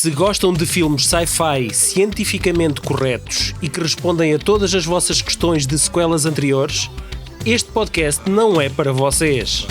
Se gostam de filmes sci-fi cientificamente corretos e que respondem a todas as vossas questões de sequelas anteriores, este podcast não é para vocês.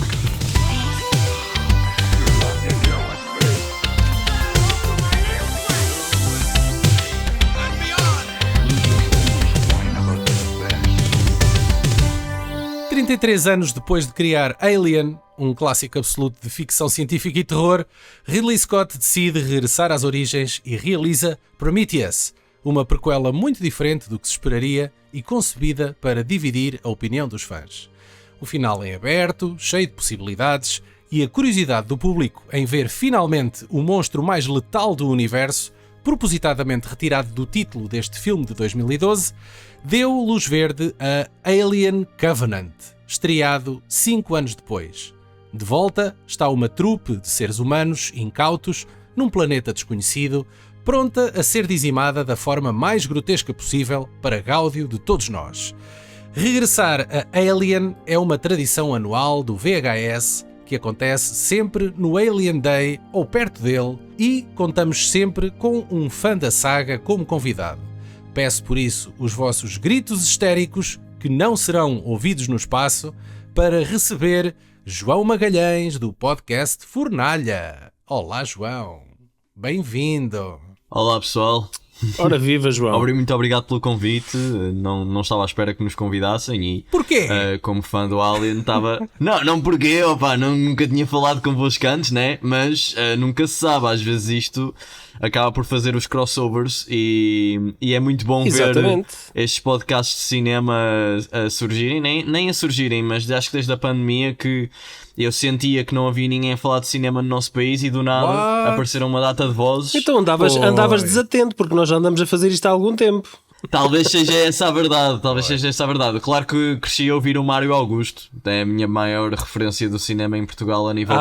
Três anos depois de criar Alien, um clássico absoluto de ficção científica e terror, Ridley Scott decide regressar às origens e realiza Prometheus, uma prequela muito diferente do que se esperaria e concebida para dividir a opinião dos fãs. O final é aberto, cheio de possibilidades, e a curiosidade do público em ver finalmente o monstro mais letal do universo, propositadamente retirado do título deste filme de 2012, deu luz verde a Alien Covenant, estreado 5 anos depois. De volta está uma trupe de seres humanos incautos num planeta desconhecido, pronta a ser dizimada da forma mais grotesca possível para gáudio de todos nós. Regressar a Alien é uma tradição anual do VHS que acontece sempre no Alien Day ou perto dele, e contamos sempre com um fã da saga como convidado. Peço por isso os vossos gritos histéricos, que não serão ouvidos no espaço, para receber João Magalhães do podcast Fornalha. Olá, João. Bem-vindo. Olá, pessoal. Ora viva, João. Muito obrigado pelo convite. Não estava à espera que nos convidassem e... Porquê? Como fã do Alien estava... Não porquê, opa, nunca tinha falado convosco antes, né? Mas nunca se sabe, às vezes isto acaba por fazer os crossovers e é muito bom Exatamente. ver estes podcasts de cinema a surgirem, nem a surgirem, mas acho que desde a pandemia que eu sentia que não havia ninguém a falar de cinema no nosso país e do nada apareceram uma data de vozes. Então andavas desatento, porque nós já andamos a fazer isto há algum tempo. Talvez seja essa a verdade, Claro que cresci a ouvir o Mário Augusto, é a minha maior referência do cinema em Portugal a nível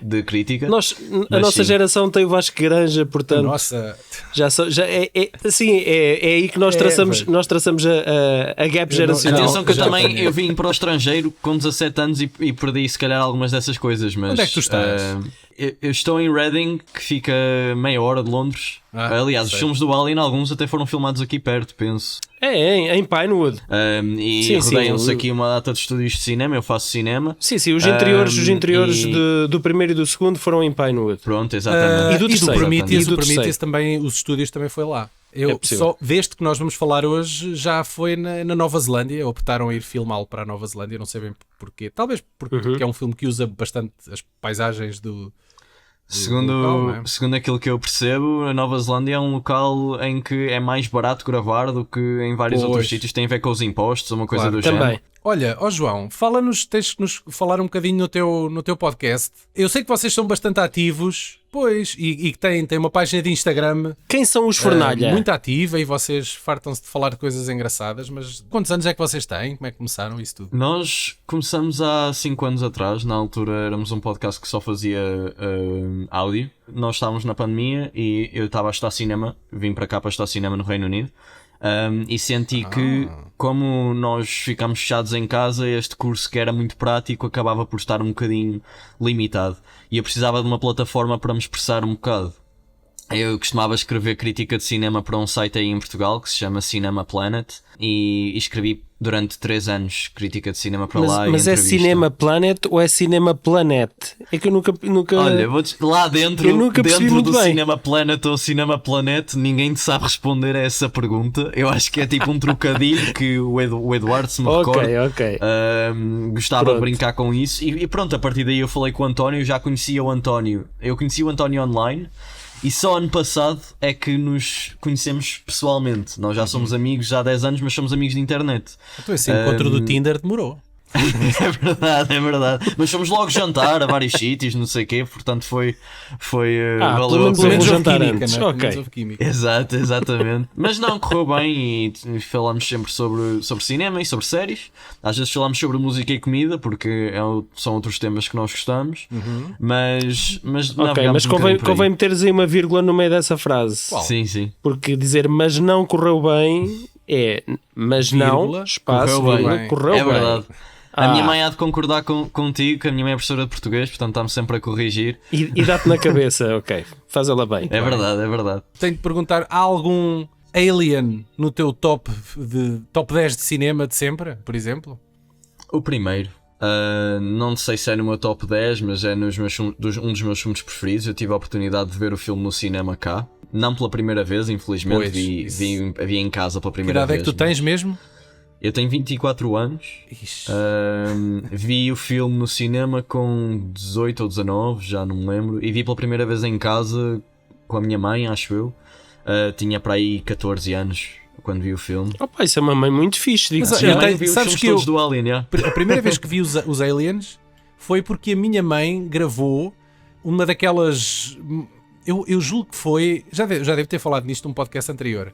de crítica. A nossa geração tem o Vasco Granja, portanto. Nossa. Já é aí que nós traçamos a gap geracional. Atenção que eu vim para o estrangeiro com 17 anos e perdi se calhar algumas dessas coisas, mas... Onde é que tu estás? Eu estou em Reading, que fica meia hora de Londres. Aliás, os filmes do Alien, alguns até foram filmados aqui perto, penso. Em Pinewood. Rodeiam-se aqui uma data de estúdios de cinema, eu faço cinema. Sim, os interiores do primeiro e do segundo foram em Pinewood. Pronto, exatamente. E do Prometheus também, os estúdios também foi lá. Desde que nós vamos falar hoje, já foi na Nova Zelândia. Optaram a ir filmá-lo para a Nova Zelândia, não sei bem porquê. Talvez porque é um filme que usa bastante as paisagens do... Segundo aquilo que eu percebo, a Nova Zelândia é um local em que é mais barato gravar do que em vários outros sítios. Tem a ver com os impostos, uma coisa do género. Olha, João, tens que nos falar um bocadinho no teu podcast. Eu sei que vocês são bastante ativos, e que têm uma página de Instagram. Quem são os Fornalha? Muito ativa, e vocês fartam-se de falar de coisas engraçadas, mas quantos anos é que vocês têm? Como é que começaram isso tudo? Nós começamos há 5 anos atrás. Na altura éramos um podcast que só fazia áudio. Nós estávamos na pandemia e eu estava a estudar cinema, vim para cá para estudar cinema no Reino Unido. E senti que, como nós ficámos fechados em casa, este curso que era muito prático acabava por estar um bocadinho limitado e eu precisava de uma plataforma para me expressar um bocado. Eu costumava escrever crítica de cinema para um site aí em Portugal que se chama Cinema Planet e escrevi durante 3 anos crítica de cinema para lá. Mas é Cinema Planet ou é Cinema Planet? É que eu nunca... Olha, lá dentro do bem. Cinema Planet ou Cinema Planet, ninguém te sabe responder a essa pergunta. Eu acho que é tipo um trocadilho que o Eduardo, se me recorda, gostava de brincar com isso. E pronto, a partir daí eu falei com o António, já conhecia o António. Eu conheci o António online. E só ano passado é que nos conhecemos pessoalmente. Nós já somos amigos já há 10 anos, mas somos amigos de internet. Então esse encontro do Tinder demorou. É verdade. Mas fomos logo jantar a vários sítios, não sei o quê, portanto foi valeu pelo menos jantar química, antes. Houve química. Exatamente. Mas não, correu bem e falamos sempre sobre cinema e sobre séries. Às vezes falamos sobre música e comida, porque são outros temas que nós gostamos. Mas convém meteres aí uma vírgula no meio dessa frase. Qual? Sim. Porque dizer mas não correu bem mas não, espaço, correu bem. É verdade. A minha mãe há de concordar contigo, que a minha mãe é professora de português, portanto está-me sempre a corrigir. E dá-te na cabeça, ok, faz ela bem. É verdade, é verdade. Tenho de perguntar, há algum Alien no teu top 10 de cinema de sempre, por exemplo? O primeiro. Não sei se é no meu top 10, mas é um dos meus filmes preferidos. Eu tive a oportunidade de ver o filme no cinema cá. Não pela primeira vez, infelizmente. Vi em casa pela primeira vez. Que idade é que tu tens mesmo? Eu tenho 24 anos. Vi o filme no cinema com 18 ou 19, já não me lembro. E vi pela primeira vez em casa com a minha mãe, acho eu. Tinha para aí 14 anos quando vi o filme. Opa, isso é uma mãe muito fixe, digo. Sabes que todos do Alien, yeah. A primeira vez que vi os Aliens foi porque a minha mãe gravou uma daquelas... Eu julgo que foi... Já devo ter falado nisto num podcast anterior.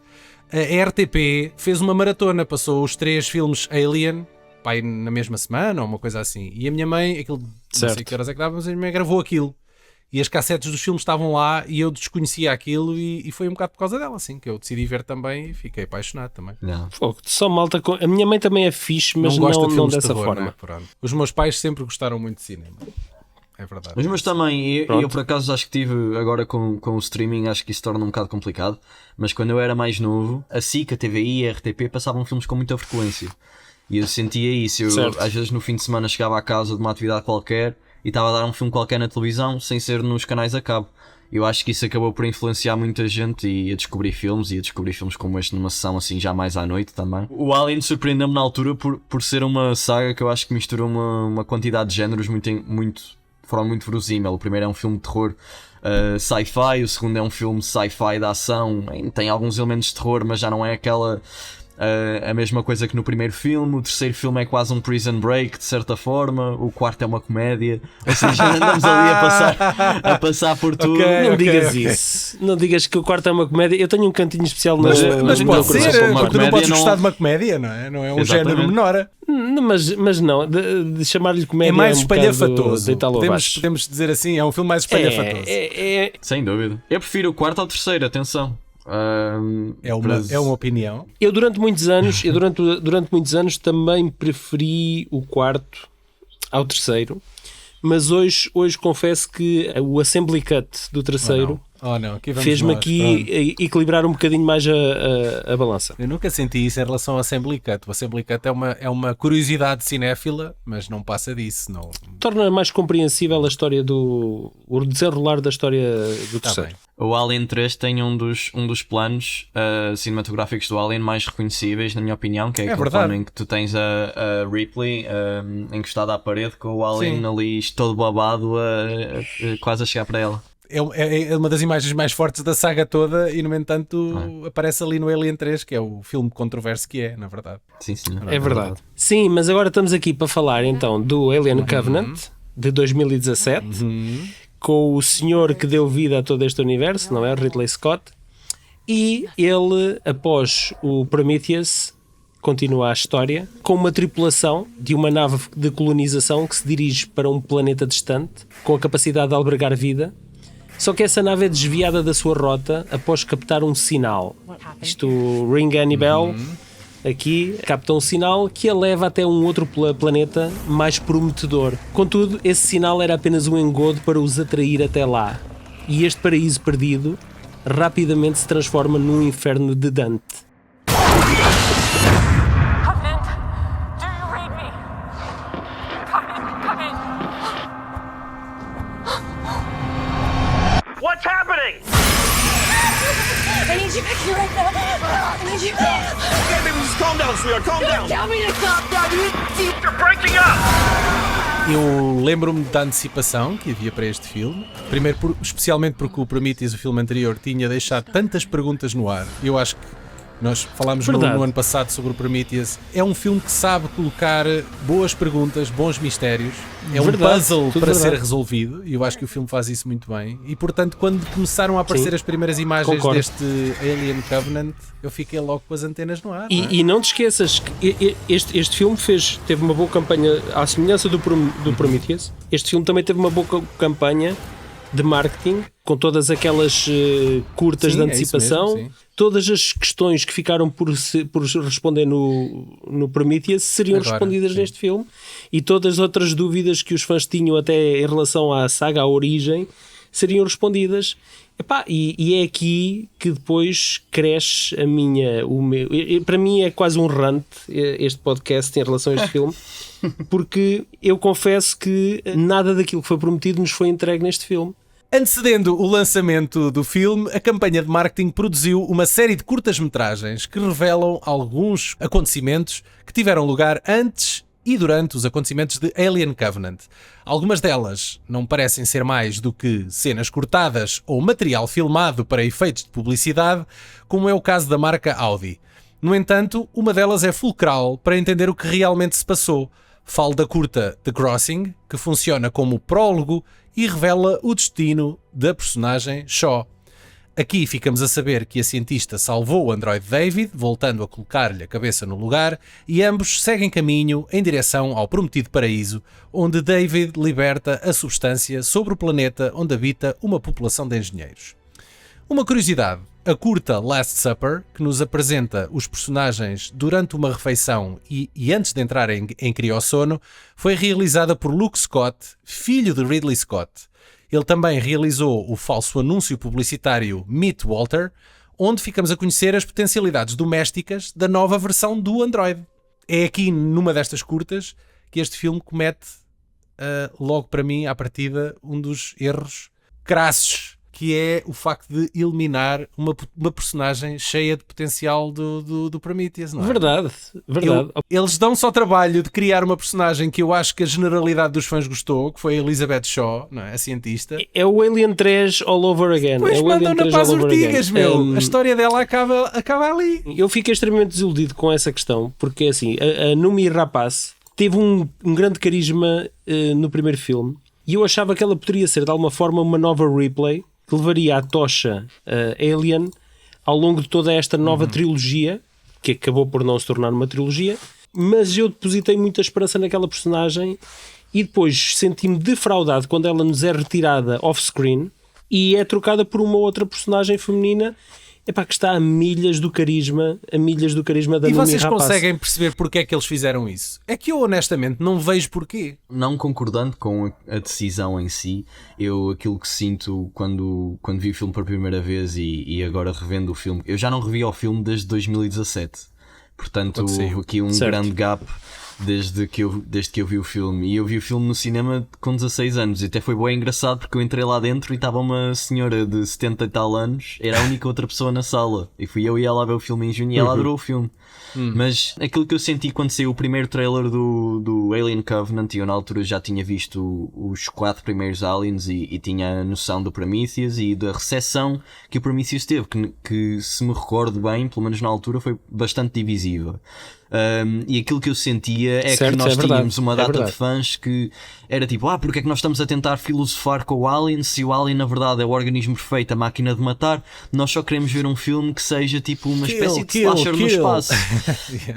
A RTP fez uma maratona, passou os 3 filmes Alien, pai, na mesma semana ou uma coisa assim. E a minha mãe, não sei que horas é que dava, mas a minha mãe gravou aquilo. E as cassetes dos filmes estavam lá e eu desconhecia aquilo e foi um bocado por causa dela, assim, que eu decidi ver também e fiquei apaixonado também. Só malta com... A minha mãe também é fixe, mas não dessa terror, forma. Né? Os meus pais sempre gostaram muito de cinema. É verdade. Os meus também, eu por acaso acho que tive agora com o streaming, acho que isso torna um bocado complicado, mas quando eu era mais novo, a SIC, a TVI e a RTP passavam filmes com muita frequência. E eu sentia isso, às vezes no fim de semana chegava à casa de uma atividade qualquer e estava a dar um filme qualquer na televisão, sem ser nos canais a cabo. Eu acho que isso acabou por influenciar muita gente e a descobrir filmes como este numa sessão assim já mais à noite também. O Alien surpreendeu-me na altura por ser uma saga que eu acho que misturou uma quantidade de géneros de forma muito verosímil. O primeiro é um filme de terror sci-fi, o segundo é um filme sci-fi de ação, tem alguns elementos de terror, mas já não é a mesma coisa que no primeiro filme. O terceiro filme é quase um prison break de certa forma, o quarto é uma comédia, ou seja, andamos ali a passar por tudo. Não digas isso, não digas que o quarto é uma comédia. Eu tenho um cantinho especial mas pode ser, porque tu não podes gostar de uma comédia, não é? Não é um género menor. Mas não, de chamar-lhe comédia é mais espalhafatoso. Podemos dizer assim, é um filme mais espalhafatoso. Sem dúvida. Eu prefiro o quarto ao terceiro, atenção. É uma opinião. Eu durante muitos anos também preferi o quarto ao terceiro, mas hoje confesso que o assembly cut do terceiro fez-me aqui equilibrar um bocadinho mais a balança. Eu nunca senti isso em relação ao assembly cut. O assembly cut é uma curiosidade cinéfila, mas não passa disso. Não. Torna mais compreensível a história o desenrolar da história do terceiro. Bem. O Alien 3 tem um dos planos cinematográficos do Alien mais reconhecíveis, na minha opinião, que é aquele plano em que tu tens a Ripley encostada à parede com o Alien ali todo babado quase a chegar para ela. É uma das imagens mais fortes da saga toda e, no entanto, aparece ali no Alien 3, que é o filme controverso que é, na verdade. Sim, é verdade. Sim, mas agora estamos aqui para falar então do Alien Covenant de 2017, com o senhor que deu vida a todo este universo, não é? Ridley Scott. E ele, após o Prometheus, continua a história com uma tripulação de uma nave de colonização que se dirige para um planeta distante com a capacidade de albergar vida. Só que essa nave é desviada da sua rota após captar um sinal. Isto, Ring Any Bell, aqui capta um sinal que a leva até um outro planeta mais prometedor. Contudo, esse sinal era apenas um engodo para os atrair até lá. E este paraíso perdido rapidamente se transforma num inferno de Dante. What's happening? I need you back here right now. I need you. Okay, baby, just calm down, sweetheart. Calm down. Tell me to calm down. You're breaking up. Eu lembro-me da antecipação que havia para este filme. Primeiro, especialmente porque o Prometheus, o filme anterior, tinha deixado tantas perguntas no ar. Eu acho que nós falámos no ano passado sobre o Prometheus. É um filme que sabe colocar boas perguntas, bons mistérios. É um puzzle para ser resolvido. E eu acho que o filme faz isso muito bem. E portanto, quando começaram a aparecer as primeiras imagens deste Alien Covenant, eu fiquei logo com as antenas no ar. E não te esqueças que este filme teve uma boa campanha, à semelhança do Prometheus. Este filme também teve uma boa campanha de marketing, com todas aquelas curtas Sim, de é isso antecipação, mesmo, sim. todas as questões que ficaram por responder no Prometheus seriam Agora, respondidas sim. neste filme, e todas as outras dúvidas que os fãs tinham até em relação à saga, à origem, seriam respondidas. Epá, e é aqui que depois cresce para mim é quase um rant este podcast em relação a este filme, porque eu confesso que nada daquilo que foi prometido nos foi entregue neste filme. Antecedendo o lançamento do filme, a campanha de marketing produziu uma série de curtas-metragens que revelam alguns acontecimentos que tiveram lugar antes e durante os acontecimentos de Alien Covenant. Algumas delas não parecem ser mais do que cenas cortadas ou material filmado para efeitos de publicidade, como é o caso da marca Audi. No entanto, uma delas é fulcral para entender o que realmente se passou. Falo da curta The Crossing, que funciona como prólogo e revela o destino da personagem Shaw. Aqui ficamos a saber que a cientista salvou o androide David, voltando a colocar-lhe a cabeça no lugar, e ambos seguem caminho em direção ao prometido paraíso, onde David liberta a substância sobre o planeta onde habita uma população de engenheiros. Uma curiosidade, a curta Last Supper, que nos apresenta os personagens durante uma refeição e antes de entrar em criossono, foi realizada por Luke Scott, filho de Ridley Scott. Ele também realizou o falso anúncio publicitário Meet Walter, onde ficamos a conhecer as potencialidades domésticas da nova versão do Android. É aqui, numa destas curtas, que este filme comete, logo para mim, à partida, um dos erros crassos, que é o facto de eliminar uma personagem cheia de potencial do Prometheus, não é? Verdade. Eles dão só trabalho de criar uma personagem que eu acho que a generalidade dos fãs gostou, que foi a Elizabeth Shaw, não é? A cientista. É o Alien 3 all over again. Pois é o mandam Alien na 3 paz all over ortigas, again. meu. A história dela acaba ali. Eu fiquei extremamente desiludido com essa questão, porque assim, a Noomi Rapace teve um grande carisma no primeiro filme, e eu achava que ela poderia ser de alguma forma uma nova Ripley, que levaria a tocha Alien ao longo de toda esta nova trilogia, que acabou por não se tornar uma trilogia, mas eu depositei muita esperança naquela personagem e depois senti-me defraudado quando ela nos é retirada off-screen e é trocada por uma outra personagem feminina, epá, que está a milhas do carisma da Noomi Rapace. E vocês conseguem perceber porque é que eles fizeram isso? É que eu honestamente não vejo porquê. Não concordando com a decisão em si, aquilo que sinto quando vi o filme pela primeira vez e agora revendo o filme, eu já não revi o filme desde 2017, portanto houve aqui um grande gap desde que eu vi o filme, e eu vi o filme no cinema com 16 anos e até foi bem engraçado porque eu entrei lá dentro e estava uma senhora de 70 e tal anos, era a única outra pessoa na sala, e fui eu e ela a ver o filme em junho e ela adorou o filme. Mas aquilo que eu senti quando saiu o primeiro trailer do Alien Covenant, e eu na altura já tinha visto os 4 primeiros Aliens e tinha a noção do Prometheus e da recepção que o Prometheus teve, que se me recordo bem, pelo menos na altura, foi bastante divisiva. E aquilo que eu sentia é certo, que nós verdade, tínhamos uma data de fãs que era tipo, porque é que nós estamos a tentar filosofar com o Alien, se o Alien na verdade é o organismo perfeito, a máquina de matar, nós só queremos ver um filme que seja tipo uma espécie de slasher no espaço.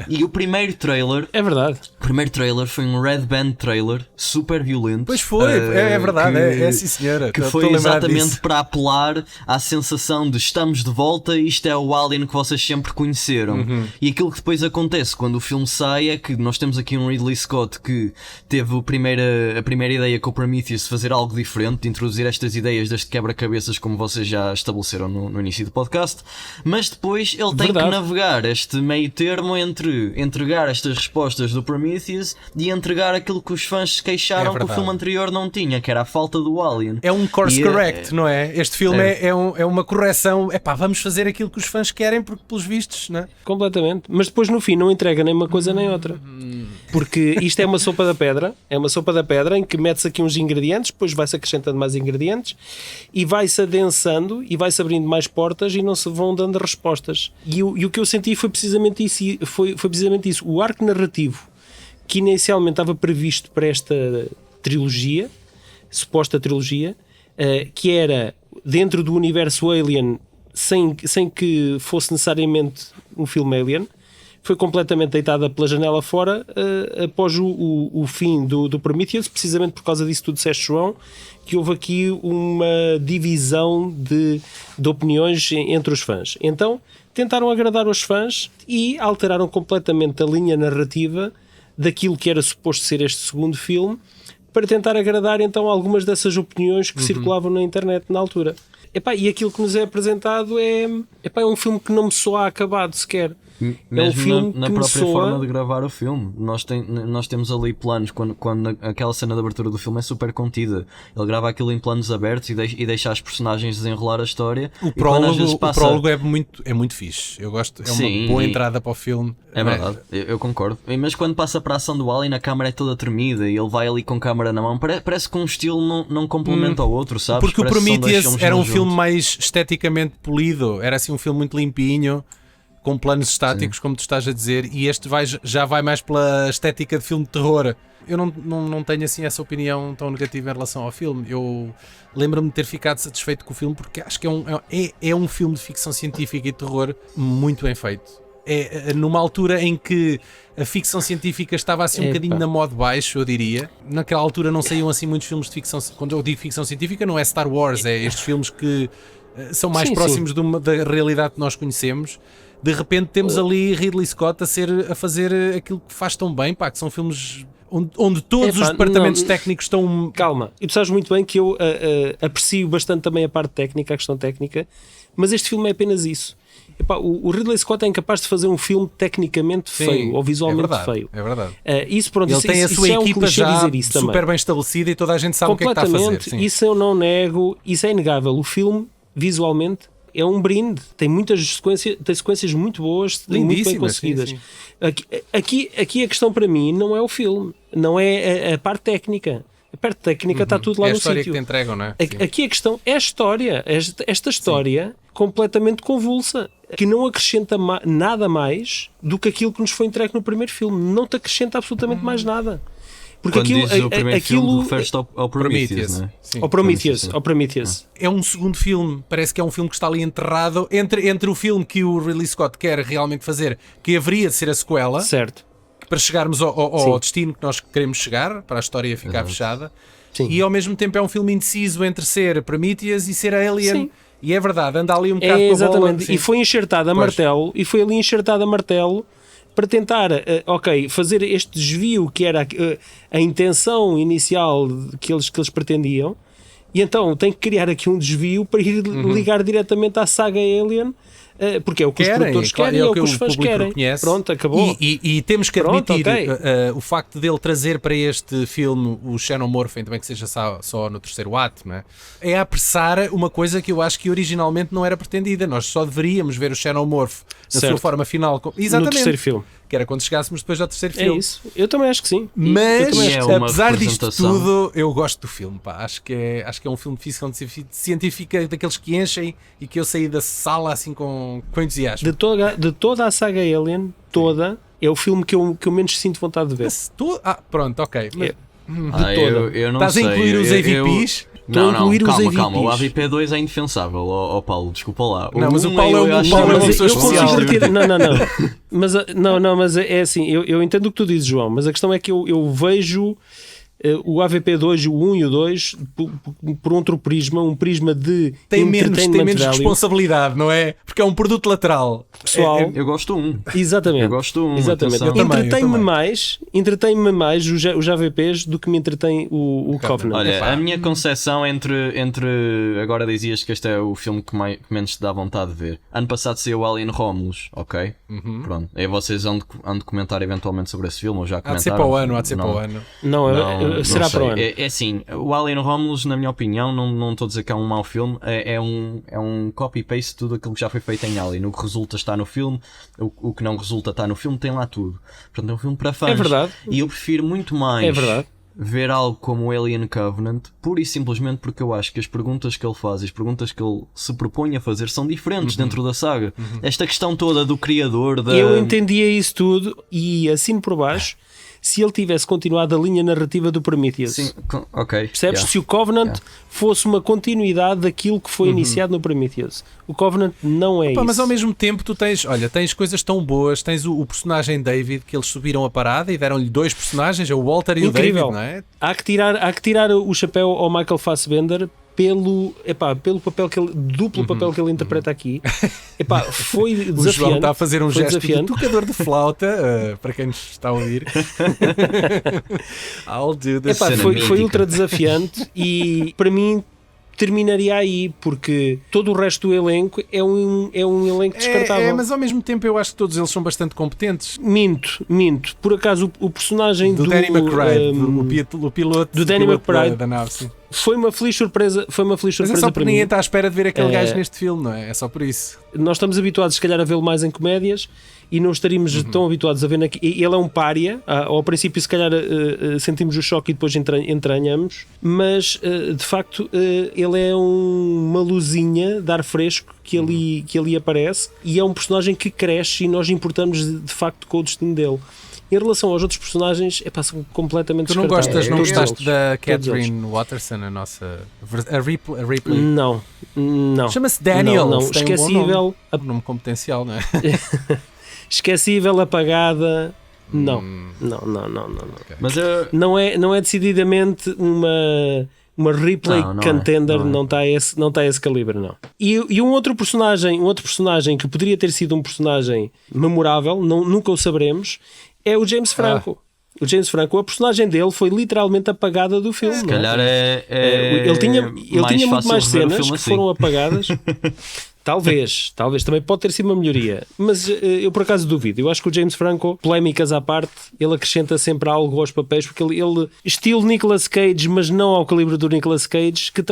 E o primeiro trailer, É verdade. o primeiro trailer foi um Red Band trailer super violento. Pois foi, é verdade, é sim senhora. Que Estou foi a lembrar exatamente disso. para apelar à sensação de estamos de volta, isto é o Alien que vocês sempre conheceram. E aquilo que depois acontece quando o filme sai é que nós temos aqui um Ridley Scott que teve a primeira ideia com o Prometheus de fazer algo diferente, de introduzir estas ideias deste quebra-cabeças, como vocês já estabeleceram no início do podcast, mas depois ele tem que navegar este meio termo entre entregar estas respostas do Prometheus e entregar aquilo que os fãs se queixaram que o filme anterior não tinha, que era a falta do Alien. É um course correct, não é? Este filme é uma correção. Vamos fazer aquilo que os fãs querem, porque pelos vistos, não é? Completamente. Mas depois no fim não entrega nem uma coisa nem outra. Porque isto é uma sopa da pedra. É uma sopa da pedra em que metes aqui uns ingredientes, depois vai-se acrescentando mais ingredientes e vai-se adensando e vai-se abrindo mais portas e não se vão dando respostas. E o que eu senti foi precisamente isso. Foi precisamente isso. O arco narrativo que inicialmente estava previsto para esta trilogia, suposta trilogia, que era dentro do universo Alien, sem que fosse necessariamente um filme Alien, foi completamente deitada pela janela fora após o fim do Prometheus, precisamente por causa disso que tu disseste, João, que houve aqui uma divisão de opiniões entre os fãs. Então tentaram agradar os fãs e alteraram completamente a linha narrativa daquilo que era suposto ser este segundo filme, para tentar agradar então algumas dessas opiniões que circulavam na internet na altura. E aquilo que nos é apresentado é um filme que não me soa acabado sequer. Mesmo é um filme na que me própria soa... forma de gravar o filme, nós temos ali planos, quando aquela cena de abertura do filme é super contida, ele grava aquilo em planos abertos e deixa as personagens desenrolar a história. O prólogo é muito fixe, eu gosto, é uma boa entrada para o filme. É verdade, eu concordo. Mas quando passa para a ação do Alien, a câmera é toda tremida e ele vai ali com a câmera na mão, parece que um estilo não complementa ao outro, sabes? Porque parece o Prometheus era um filme mais esteticamente polido, era assim um filme muito limpinho, com planos estáticos, como tu estás a dizer, e este já vai mais pela estética de filme de terror. Eu não tenho assim essa opinião tão negativa em relação ao filme. Eu lembro-me de ter ficado satisfeito com o filme, porque acho que é um filme de ficção científica e terror muito bem feito. É numa altura em que a ficção científica estava assim um bocadinho na moda baixo, eu diria. Naquela altura não saíam assim muitos filmes de ficção. Quando eu digo ficção científica, não é Star Wars, é estes filmes que são mais próximos da realidade que nós conhecemos. De repente temos ali Ridley Scott a fazer aquilo que faz tão bem, que são filmes onde todos os departamentos técnicos estão... Calma, e tu sabes muito bem que eu aprecio bastante também a parte técnica, a questão técnica, mas este filme é apenas isso. O Ridley Scott é incapaz de fazer um filme tecnicamente feio, ou visualmente feio. É verdade. Isso, pronto, ele tem a sua equipa já super também. Bem estabelecida e toda a gente sabe o que é que está a fazer. Sim. Isso eu não nego, isso é inegável. O filme, visualmente, é um brinde, tem muitas sequências muito boas, muito bem conseguidas. Sim. Aqui a questão para mim não é o filme, não é a parte técnica. A parte técnica está tudo lá no sítio. É a história que te entregam, não é? Aqui a questão é a história, esta história completamente convulsa, que não acrescenta nada mais do que aquilo que nos foi entregue no primeiro filme. Não te acrescenta absolutamente mais nada. Porque quando o primeiro filme refere-se ao Prometheus, não é? Ao Prometheus. É um segundo filme, parece que é um filme que está ali enterrado entre o filme que o Ridley Scott quer realmente fazer, que haveria de ser a sequela, certo, para chegarmos ao destino que nós queremos chegar, para a história ficar fechada. Sim. E ao mesmo tempo é um filme indeciso entre ser Prometheus e ser Alien. Sim. E é verdade, anda ali um bocado com a bola. Exatamente, e foi enxertado a martelo, para tentar, fazer este desvio que era a intenção inicial que eles pretendiam, e então tem que criar aqui um desvio para ir ligar diretamente à saga Alien, porque é o que os produtores querem, é o que os fãs querem. Reconhece. Pronto, acabou. E temos que admitir o facto dele trazer para este filme o Xenomorph, também que seja só no terceiro ato, não é? É apressar uma coisa que eu acho que originalmente não era pretendida. Nós só deveríamos ver o Xenomorph na sua forma final. Exatamente. No terceiro filme. Que era quando chegássemos depois ao terceiro filme. É isso. Eu também acho que sim. Mas, apesar disto tudo, eu gosto do filme. Acho que é um filme de ficção científica daqueles que enchem e que eu saí da sala assim com entusiasmo. De toda a saga Alien, é o filme que eu menos sinto vontade de ver. Pronto, ok. Eu não Estás sei. a incluir os AVPs? Não, calma, o AVP2 é indefensável, Paulo, desculpa lá. Não, mas o Paulo é uma pessoa especial. Não, mas é assim, eu entendo o que tu dizes, João, mas a questão é que eu vejo o AVP2, o 1 e o 2 por outro prisma, um prisma de tem menos responsabilidade, não é? Porque é um produto lateral. Pessoal, eu gosto do 1. Exatamente. Eu gosto do 1. Exatamente. Entretém-me mais os AVPs do que me entretém o Covenant. Olha, a minha concepção entre agora dizias que este é o filme que menos te dá vontade de ver. Ano passado saiu o Alien Romulus, ok? Pronto. Aí vocês hão de comentar eventualmente sobre esse filme, ou já comentaram? Há de ser para o ano. Não, será para o ano. É assim, o Alien Romulus, na minha opinião, não estou a dizer que é um mau filme, é um copy-paste de tudo aquilo que já foi feito em Alien. O que resulta está no filme, o que não resulta está no filme, tem lá tudo. Portanto, é um filme para fãs. É verdade. E eu prefiro muito mais ver algo como o Alien Covenant, pura e simplesmente porque eu acho que as perguntas que ele faz e as perguntas que ele se propõe a fazer são diferentes dentro da saga. Esta questão toda do criador... Eu entendia isso tudo e assino por baixo se ele tivesse continuado a linha narrativa do Prometheus. Sim, ok. Percebes? Yeah. Se o Covenant fosse uma continuidade daquilo que foi iniciado no Prometheus. O Covenant não é Pá, isso. mas ao mesmo tempo tu tens coisas tão boas, tens o personagem David, que eles subiram a parada e deram-lhe 2 personagens, o Walter e Incrível. o David, não é? Há que tirar o chapéu ao Michael Fassbender pelo papel que ele, duplo papel que ele interpreta aqui. Foi O desafiante. João está a fazer um foi gesto de desafiante. tocador de flauta, para quem nos está a ouvir. I'll do this. Epá, cena foi mítica. ultra desafiante e para mim terminaria aí, porque todo o resto do elenco é um elenco descartável. Mas ao mesmo tempo eu acho que todos eles são bastante competentes. Minto. Por acaso o personagem Do Danny McBride, o piloto do Danny McBride. da nave, sim. Foi uma feliz surpresa Mas é só para porque mim. ninguém está à espera de ver aquele gajo neste filme, não é? É só por isso. Nós estamos habituados, se calhar, a vê-lo mais em comédias e não estaríamos tão habituados a ver aqui. Ele é um pária, ao princípio, se calhar, sentimos o choque e depois entranhamos, mas de facto, ele é uma luzinha de ar fresco que ali aparece e é um personagem que cresce e nós importamos de facto com o destino dele. Em relação aos outros personagens, são completamente Tu não descartáveis. gostaste da Todos Catherine Watterson, a nossa. A Ripley? Não. Chama-se Daniel. Não. Tem um bom Esquecível. nome. Um nome competencial, não é? Esquecível, apagada. Não. Okay. Mas eu... Não é decididamente uma Ripley Não é, contender, não é. não está a esse calibre, não. E um outro personagem que poderia ter sido um personagem memorável, nunca o saberemos, é o James Franco. O James Franco, a personagem dele foi literalmente apagada do filme. Se calhar ele tinha muito fácil mais rever o cenas filme que assim. foram apagadas. Talvez, também pode ter sido uma melhoria, mas eu por acaso duvido. Eu acho que o James Franco, polémicas à parte, ele acrescenta sempre algo aos papéis, porque ele estilo Nicolas Cage, mas não ao calibre do Nicolas Cage, que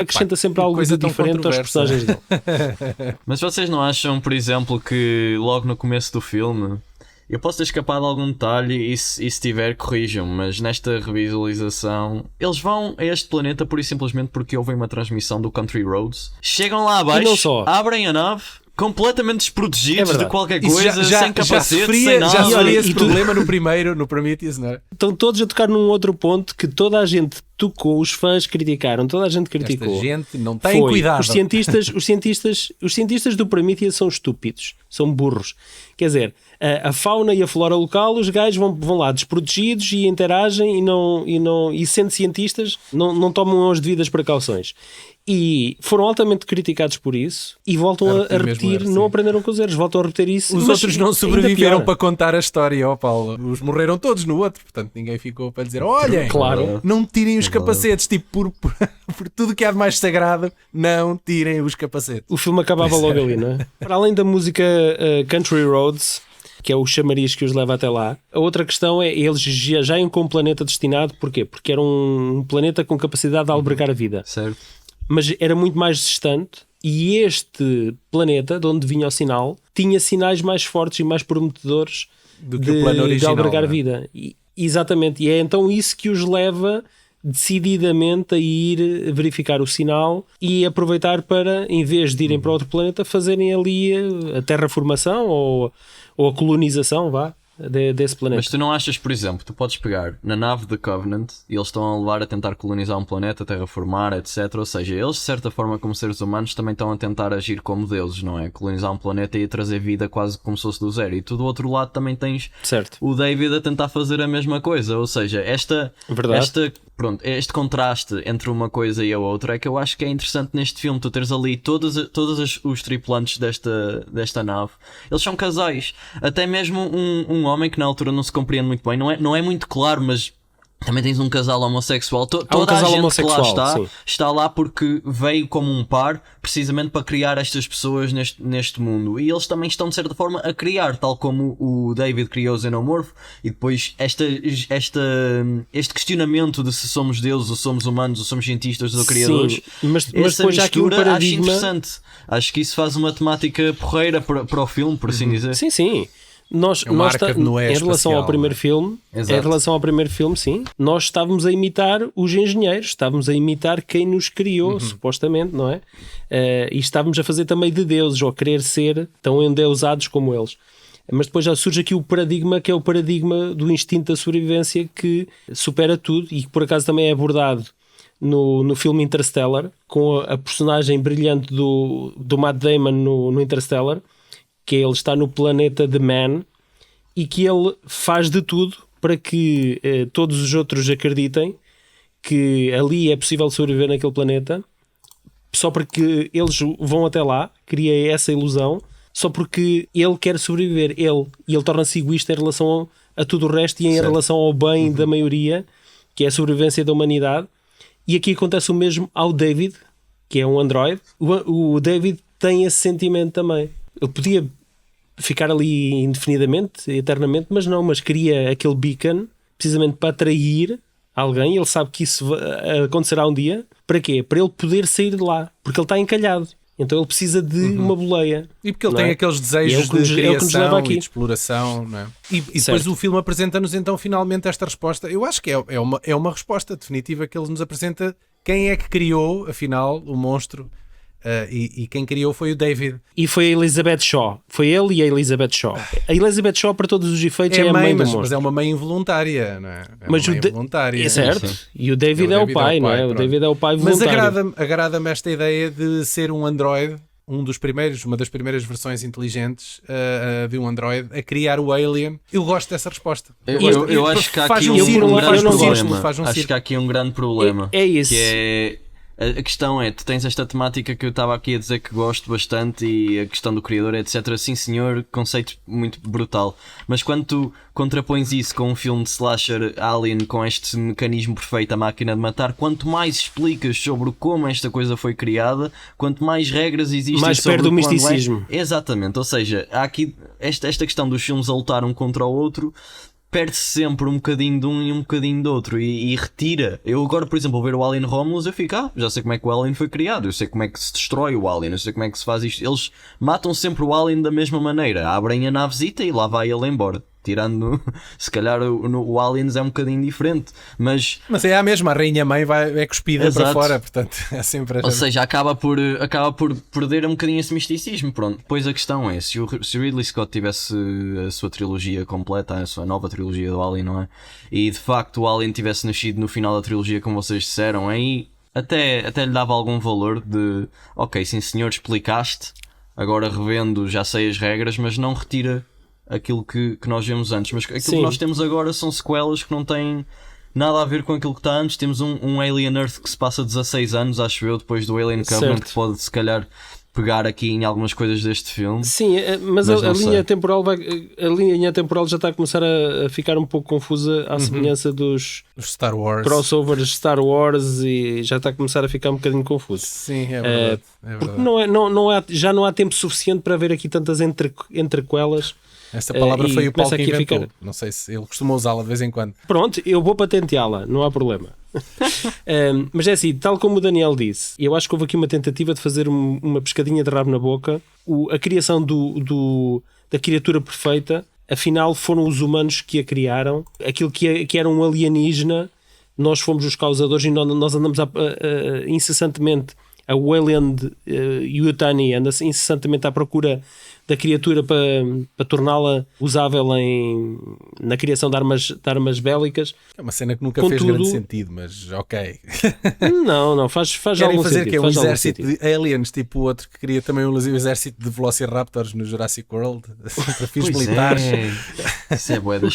acrescenta sempre algo coisa de tão diferente aos controversa. personagens dele. Mas vocês não acham, por exemplo, que logo no começo do filme, eu posso ter escapado algum detalhe e se tiver, corrijam, mas nesta revisualização eles vão a este planeta pura e simplesmente porque houve uma transmissão do Country Roads, chegam lá E não abaixo, só. abrem a nave completamente desprotegidos verdade. de qualquer Isso coisa, sem capacete, sem nada. já sofria esse E tu- problema no Prometheus, não é? Estão todos a tocar num outro ponto que toda a gente tocou, os fãs criticaram, toda a gente Esta criticou. gente não tem Foi. cuidado. Os cientistas do Prometheus são estúpidos, são burros. Quer dizer, a fauna e a flora local, os gajos vão lá desprotegidos e interagem e sendo cientistas, não tomam as devidas precauções. E foram altamente criticados por isso e voltam a repetir mesmo repetir, sim. não aprenderam com os erros, voltam a repetir isso. Os mas outros não ainda sobreviveram pior. para contar a história, ó Paulo. Os morreram todos no outro, portanto ninguém ficou para dizer: olhem, Claro. não tirem os capacetes, tipo, por tudo que há de mais sagrado, não tirem os capacetes. O filme acabava logo ali, não é? Para além da música Country Roads, que é o chamariz que os leva até lá, a outra questão é eles já iam com um planeta destinado, porquê? Porque era um planeta com capacidade de albergar a vida, Certo. mas era muito mais distante e este planeta, de onde vinha o sinal, tinha sinais mais fortes e mais prometedores Do que o plano original, de albergar não é? vida. Exatamente, e é então isso que os leva decididamente a ir verificar o sinal e aproveitar para, em vez de irem para outro planeta, fazerem ali a terraformação ou a colonização, desse planeta. Mas tu não achas, por exemplo, tu podes pegar na nave de Covenant e eles estão a levar a tentar colonizar um planeta, terraformar, etc. Ou seja, eles de certa forma como seres humanos também estão a tentar agir como deuses, não é? Colonizar um planeta e a trazer vida quase como se fosse do zero. E tu do outro lado também tens Certo. o David a tentar fazer a mesma coisa. Ou seja, este contraste entre uma coisa e a outra é que eu acho que é interessante neste filme. Tu teres ali todos os tripulantes desta nave. Eles são casais. Até mesmo um homem que na altura não se compreende muito bem. Não é muito claro, mas também tens um casal homossexual. Toda casal a gente homossexual, que lá sim. está lá porque veio como um par precisamente para criar estas pessoas neste mundo. E eles também estão de certa forma a criar, tal como o David criou o Xenomorph. E depois este questionamento de se somos deuses ou somos humanos ou somos cientistas ou criadores. Sim, mas Essa depois há aqui um mistura paradigma. acho interessante. Acho que isso faz uma temática porreira para o filme, por assim dizer. Sim. Nós, É uma arca de Noé em relação espacial, ao primeiro não é? filme, Exato. em relação ao primeiro filme, sim, nós estávamos a imitar os engenheiros, estávamos a imitar quem nos criou, supostamente, não é? E estávamos a fazer também de deuses, ou a querer ser tão endeusados como eles. Mas depois já surge aqui o paradigma, que é o paradigma do instinto da sobrevivência, que supera tudo e que por acaso também é abordado no filme Interstellar, com a personagem brilhante do Matt Damon no Interstellar, que ele está no planeta de Man e que ele faz de tudo para que todos os outros acreditem que ali é possível sobreviver naquele planeta, só porque eles vão até lá, cria essa ilusão, só porque ele quer sobreviver, e ele torna-se egoísta em relação a tudo o resto e em relação ao bem da maioria, que é a sobrevivência da humanidade. E aqui acontece o mesmo ao David, que é um androide. O David tem esse sentimento também. Ele podia ficar ali indefinidamente, eternamente, mas cria aquele beacon precisamente para atrair alguém. Ele sabe que isso acontecerá um dia. Para quê? Para ele poder sair de lá, porque ele está encalhado. Então ele precisa de uma boleia. E porque ele tem aqueles desejos de criação e de exploração, não é? E depois o filme apresenta-nos então finalmente esta resposta. Eu acho que é uma resposta definitiva que ele nos apresenta. Quem é que criou, afinal, o monstro? E quem criou foi o David. E foi a Elizabeth Shaw. Foi ele e a Elizabeth Shaw. A Elizabeth Shaw, para todos os efeitos, é a mãe do monstro. Mas é uma mãe involuntária, não é? Mas uma mãe involuntária. É certo. E o David é o pai, não é? O David é o pai voluntário. Mas agrada-me esta ideia de ser um androide, uma das primeiras versões inteligentes de um androide, a criar o Alien. Eu gosto dessa resposta. Eu acho que há aqui um grande problema. Acho que há aqui um grande problema. É isso. Que é... A questão é, tu tens esta temática que eu estava aqui a dizer que gosto bastante, e a questão do criador, etc. Sim senhor, conceito muito brutal. Mas quando tu contrapões isso com um filme de slasher Alien, com este mecanismo perfeito, a máquina de matar, quanto mais explicas sobre como esta coisa foi criada, quanto mais regras existem, mais sobre perde o misticismo. Exatamente, ou seja, há aqui esta questão dos filmes a lutar um contra o outro, perde-se sempre um bocadinho de um e um bocadinho do outro, e retira. Eu agora, por exemplo, ao ver o Alien Romulus, eu fico, já sei como é que o Alien foi criado, eu sei como é que se destrói o Alien, eu sei como é que se faz isto. Eles matam sempre o Alien da mesma maneira, abrem a navezita e lá vai ele embora. Tirando, se calhar o Aliens é um bocadinho diferente, mas é a mesma, a rainha-mãe é cuspida para fora, portanto é sempre ou seja, acaba por perder um bocadinho esse misticismo. Pronto, depois a questão é, se o Ridley Scott tivesse a sua trilogia completa, a sua nova trilogia do Alien, não é? E de facto o Alien tivesse nascido no final da trilogia, como vocês disseram, aí até lhe dava algum valor de, ok, sim senhor, explicaste, agora revendo já sei as regras, mas não retira aquilo que nós vemos antes. Mas aquilo que nós temos agora são sequelas que não têm nada a ver com aquilo que está antes. Temos um Alien Earth que se passa 16 anos, acho eu, depois do Alien Covenant, que pode se calhar pegar aqui em algumas coisas deste filme. Sim, mas a linha temporal já está a começar a ficar um pouco confusa, à semelhança dos Star Wars, crossovers Star Wars, e já está a começar a ficar um bocadinho confuso. Sim, é verdade. Porque já não há tempo suficiente para haver aqui tantas entrequelas. Essa palavra foi o Paulo que inventou. Não sei se ele costuma usá-la de vez em quando. Pronto, eu vou patenteá-la, não há problema. Mas é assim, tal como o Daniel disse, eu acho que houve aqui uma tentativa de fazer uma pescadinha de rabo na boca. A criação da criatura perfeita, afinal foram os humanos que a criaram. Aquilo que era um alienígena, nós fomos os causadores, e nós andamos incessantemente, a Weyland Yutani anda incessantemente à procura da criatura para torná-la usável na criação de armas bélicas. É uma cena que nunca fez grande sentido, mas ok. Não, faz algum fazer sentido. Que é um exército de aliens, tipo o outro que queria também um exército de Velociraptors no Jurassic World, para fins militares. Isso é bué da o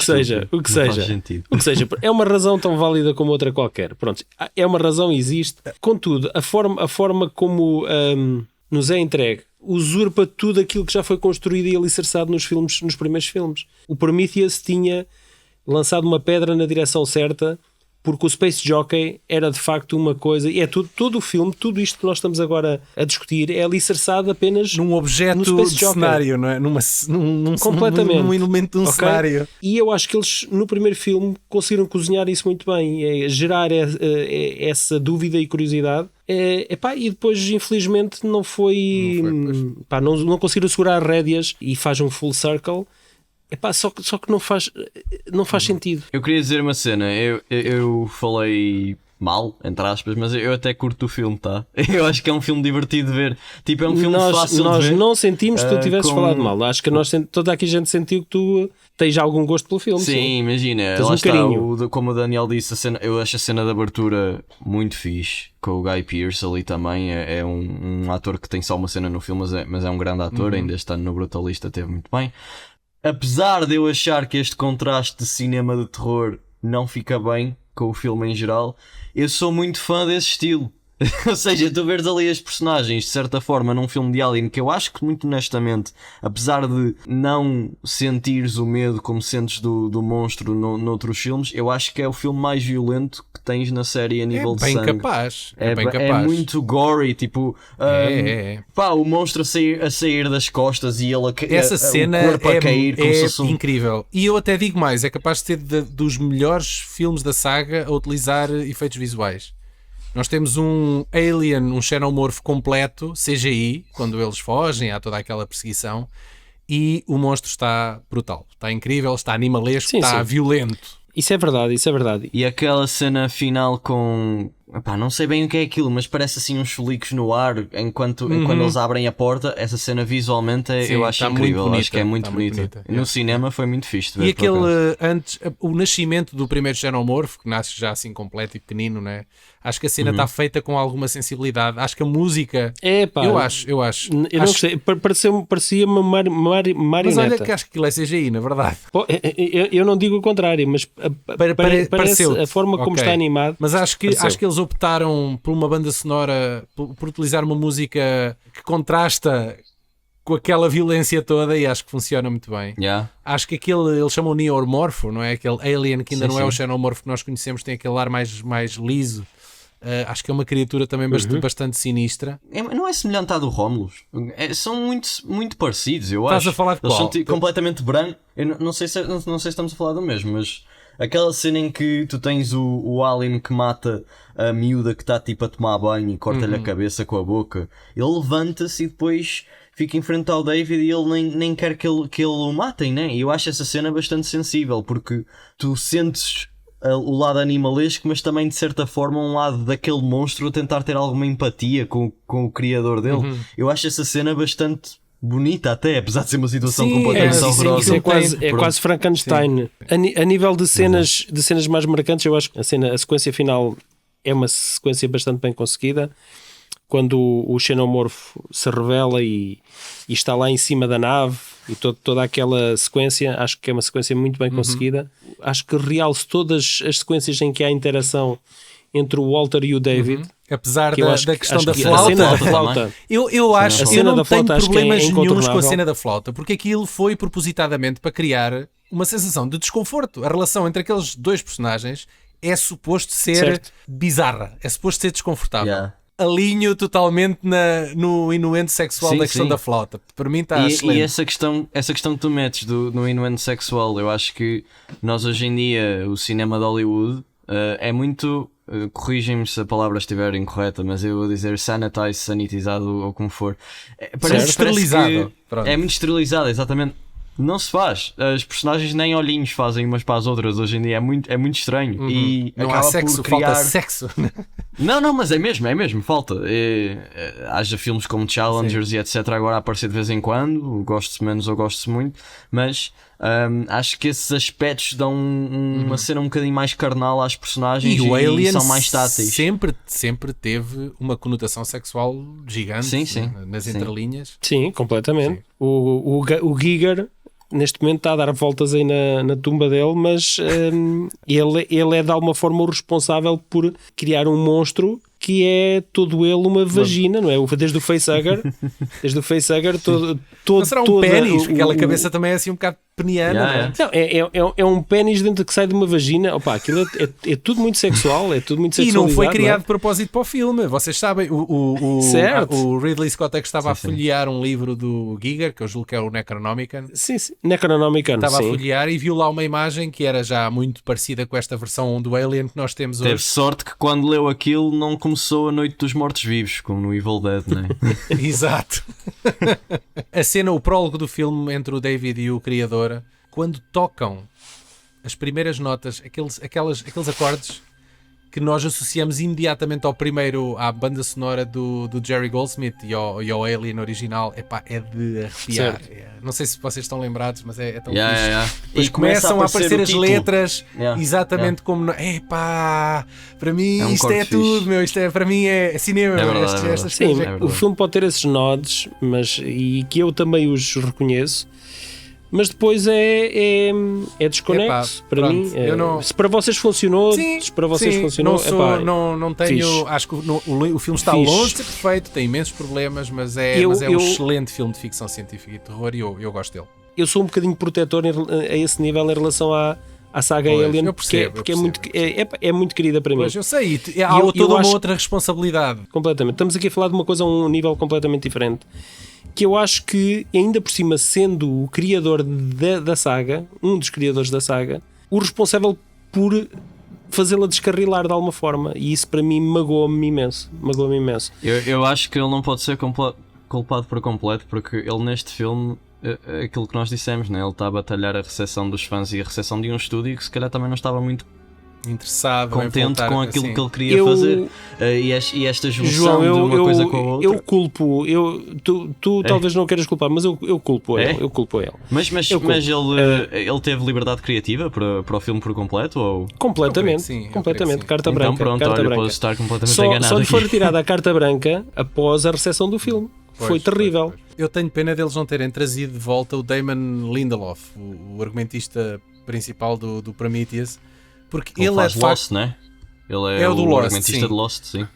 que seja, é uma razão tão válida como outra qualquer. Pronto, é uma razão, existe. Contudo, a forma como nos é entregue usurpa tudo aquilo que já foi construído e alicerçado nos primeiros filmes. O Prometheus tinha lançado uma pedra na direção certa, porque o Space Jockey era de facto uma coisa, e é todo o filme, tudo isto que nós estamos agora a discutir é alicerçado apenas num objeto de cenário, não é? Completamente. Num elemento de um cenário. E eu acho que eles no primeiro filme conseguiram cozinhar isso muito bem, gerar essa dúvida e curiosidade. E depois infelizmente não conseguiram segurar rédeas, e faz um full circle. Só que não faz sentido. Eu queria dizer uma cena. Eu falei mal, entre aspas, mas eu até curto o filme, tá? Eu acho que é um filme divertido de ver. Tipo, é um filme fácil nós de ver. não sentimos que tu tivesses com- falado mal. Acho que toda aqui a gente sentiu que tu tens algum gosto pelo filme. Sim, imagina, Tens lá um está, carinho. como o Daniel disse, eu acho a cena de abertura muito fixe, com o Guy Pearce ali também, é um ator que tem só uma cena no filme, mas é um grande ator, ainda este ano no Brutalista teve muito bem. Apesar de eu achar que este contraste de cinema de terror não fica bem com o filme em geral, eu sou muito fã desse estilo. Ou seja, tu vês ali as personagens de certa forma num filme de Alien, que eu acho que muito honestamente, apesar de não sentires o medo como sentes do monstro noutros filmes, eu acho que é o filme mais violento que tens na série a nível de bem sangue. capaz. É bem capaz. muito gory, tipo pá, o monstro a sair das costas e ele Essa cena o corpo a cair como se é fosse um... incrível. E eu até digo mais, é capaz de ser dos melhores filmes da saga a utilizar efeitos visuais. Nós temos um Alien, um xenomorfo completo, CGI, quando eles fogem, há toda aquela perseguição, e o monstro está brutal, está incrível, está animalesco, Sim, está sim. violento. Isso é verdade, isso é verdade. E aquela cena final com... Epá, não sei bem o que é aquilo, mas parece assim uns cholicos no ar enquanto eles abrem a porta. Essa cena visualmente Sim, eu acho está muito incrível, bonita, acho que é muito está muito bonita. bonita. No cinema foi muito fixe de ver. E por acaso. aquele, o nascimento do primeiro xenomorfo, que nasce já assim completo e pequenino, né? Acho que a cena está feita com alguma sensibilidade. Acho que a música... Pá, eu acho. Eu não Acho- sei, parecia uma Mas marioneta. olha que acho que aquilo é CGI, na verdade. Pô, eu não digo o contrário, mas parece Pareceu-te. a forma como Ok. está animado. Mas acho que pareceu. eles optaram por uma banda sonora, por utilizar uma música que contrasta com aquela violência toda, e acho que funciona muito bem. Yeah. Acho que eles chamam neomorfo, não é? Aquele alien que ainda Sim, não é o sim. xenomorfo que nós conhecemos, tem aquele ar mais liso. Acho que é uma criatura também bastante sinistra. Não é semelhante à do Romulus. São muito parecidos, eu Estás acho. a falar de Eles qual? são completamente brancos. Eu não sei se estamos a falar do mesmo, mas aquela cena em que tu tens o alien que mata a miúda que está tipo a tomar banho e corta-lhe a cabeça com a boca. Ele levanta-se e depois fica em frente ao David e ele nem quer que ele o matem, né? E eu acho essa cena bastante sensível, porque tu sentes o lado animalesco, mas também de certa forma um lado daquele monstro a tentar ter alguma empatia com o criador dele. Eu acho essa cena bastante bonita até, apesar de ser uma situação Sim, completamente sim, horrorosa. Isso é tem- quase Frankenstein. A nível de cenas mais marcantes, eu acho que a sequência final é uma sequência bastante bem conseguida. Quando o xenomorfo se revela e está lá em cima da nave e toda aquela sequência, acho que é uma sequência muito bem conseguida. Acho que realça todas as sequências em que há interação entre o Walter e o David. Apesar Que eu da, acho da que- questão acho da que flauta. a cena da Flauta flauta. Eu acho, A eu cena não da tenho flauta acho que é problemas nenhuns com a incontornável. cena da flauta, porque aquilo foi propositadamente para criar uma sensação de desconforto. A relação entre aqueles dois personagens é suposto ser Certo. bizarra, é suposto ser desconfortável. Yeah. Alinho totalmente no inuendo sexual Sim, da questão sim. da flauta. Para mim está E excelente. essa questão que tu metes no inuendo sexual, eu acho que nós hoje em dia, o cinema de Hollywood, é muito, corrigem-me se a palavra estiver incorreta, mas eu vou dizer sanitizado ou como for. Parece Esterilizado. que Pronto. é muito esterilizado, exatamente. Não se faz. As personagens nem olhinhos fazem umas para as outras hoje em dia. É muito estranho. E Não há acaba sexo, por criar... falta sexo. Não, mas é mesmo, falta. Haja filmes como Challengers e etc. agora a aparecer de vez em quando, gosto-se menos ou gosto-se muito, mas acho que esses aspectos dão uma cena um bocadinho mais carnal às personagens E o Alien são mais táteis. sempre teve uma conotação sexual gigante Sim. nas Sim. entrelinhas. Sim, completamente. O Giger neste momento está a dar voltas aí na tumba dele, mas ele é de alguma forma o responsável por criar um monstro que é todo ele uma vagina, não é? Desde o facehugger, todo Não será um pênis, porque aquela o- cabeça também é assim um bocado peniana, Yeah, não é? Não, é um pênis dentro que sai de uma vagina. Opa, aquilo é tudo muito sexual, é tudo muito E sexual. não foi criado de propósito para o filme. Vocês sabem, Certo. o Ridley Scott é que estava a folhear um livro do Giger, que eu julgo que é o Necronomicon. Sim, Necronomicon, Estava a sim. folhear e viu lá uma imagem que era já muito parecida com esta versão do Alien que nós temos Teve hoje. sorte que quando leu aquilo não começou a Noite dos Mortos-Vivos, como no Evil Dead, não é? Exato. A cena, o prólogo do filme entre o David e o criador, quando tocam as primeiras notas, aqueles acordes, que nós associamos imediatamente ao primeiro, à banda sonora do Jerry Goldsmith e ao Alien original. Epá, é de arrepiar. Não sei se vocês estão lembrados, mas é tão fixe. Depois E começam a aparecer o as título. letras Yeah, exatamente como... Epá, para mim É um isto é corte tudo, fixe. meu. Isto é, para mim é cinema. É meu. verdade, é verdade. Estas Sim, coisas É o verdade. filme pode ter esses nods, e que eu também os reconheço, mas depois é desconexo Epá, para pronto, mim. eu não- Se para vocês funcionou, Sim, se para vocês sim, funcionou, não, sou, epá, não tenho. fixe. Acho que o filme está Fixe. longe de ser perfeito, tem imensos problemas, mas é um excelente filme de ficção científica e terror e eu gosto dele. eu sou um bocadinho protetor a esse nível em relação à saga Pois, Alien, eu porque percebo, é muito querida para mim. Pois eu sei, e há eu toda uma acho- outra responsabilidade. Completamente. Estamos aqui a falar de uma coisa a um nível completamente diferente. Que eu acho que, ainda por cima, sendo o criador da saga, um dos criadores da saga, o responsável por fazê-la descarrilar de alguma forma. E isso para mim magoa-me imenso. Eu acho que ele não pode ser culpado por completo, porque ele neste filme, aquilo que nós dissemos, né? Ele está a batalhar a recepção dos fãs e a recepção de um estúdio que se calhar também não estava muito Interessado, em contente voltar, com aquilo assim. que ele queria Eu- fazer. E esta junção João, de uma coisa com a outra. eu culpo, tu talvez não queiras culpar, mas eu culpo É? ele. Eu culpo ele. Mas eu culpo. ele teve liberdade criativa para o filme por completo? Ou... Completamente. Eu creio que sim, eu completamente. creio que sim. Carta Então branca. pronto, carta olha, branca. posso estar completamente Só enganado lhe foi aqui. retirada a carta branca após a recepção do filme. Pois, Foi terrível. pois. Eu tenho pena deles não terem trazido de volta o Damon Lindelof, o argumentista principal do Prometheus, porque Ele ele é faz de facto. Lost, né? Ele É o do Lost, argumentista sim. de Lost, sim.